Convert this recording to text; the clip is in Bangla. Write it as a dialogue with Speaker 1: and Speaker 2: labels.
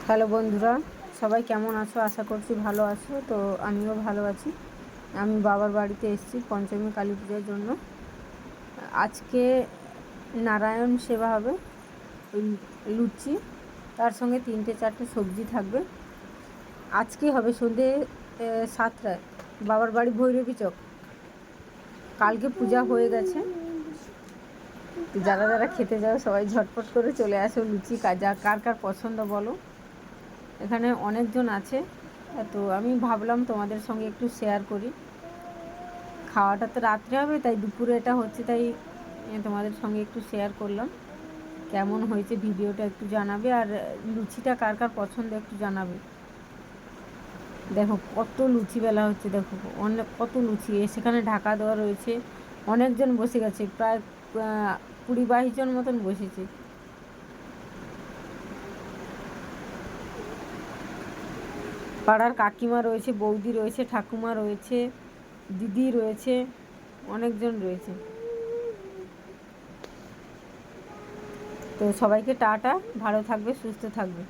Speaker 1: হ্যালো বন্ধুরা, সবাই কেমন আছো? আশা করছি ভালো আছো। তো আমিও ভালো আছি। আমি বাবার বাড়িতে এসেছি পঞ্চমী কালী পূজার জন্য। আজকে নারায়ণ সেবা হবে, লুচি, তার সঙ্গে 3-4টে সবজি থাকবে। আজকে হবে সন্ধ্যে 7টায়, বাবার বাড়ি ভৈরবী চক। কালকে পূজা হয়ে গেছে। যারা যারা খেতে যাও সবাই ঝটপট করে চলে আসো। লুচি যা কার কার পছন্দ বলো। এখানে অনেকজন আছে, তো আমি ভাবলাম তোমাদের সঙ্গে একটু শেয়ার করি। খাওয়াটা তো রাত্রে হবে, তাই দুপুরে এটা হচ্ছে, তাই তোমাদের সঙ্গে একটু শেয়ার করলাম। কেমন হয়েছে ভিডিওটা একটু জানাবে, আর লুচিটা কার কার পছন্দ একটু জানাবে। দেখো কত লুচি বেলা হচ্ছে, দেখো অনেক কত লুচি, সেখানে ঢাকা দেওয়া রয়েছে। অনেকজন বসে গেছে, প্রায় 20-22 জন মতন বসেছে। পাড়ার কাকিমা রয়েছে, বৌদি রয়েছে, ঠাকুমা রয়েছে, দিদি রয়েছে, অনেকজন রয়েছে। তো সবাইকে টাটা, ভালো থাকবে, সুস্থ থাকবে।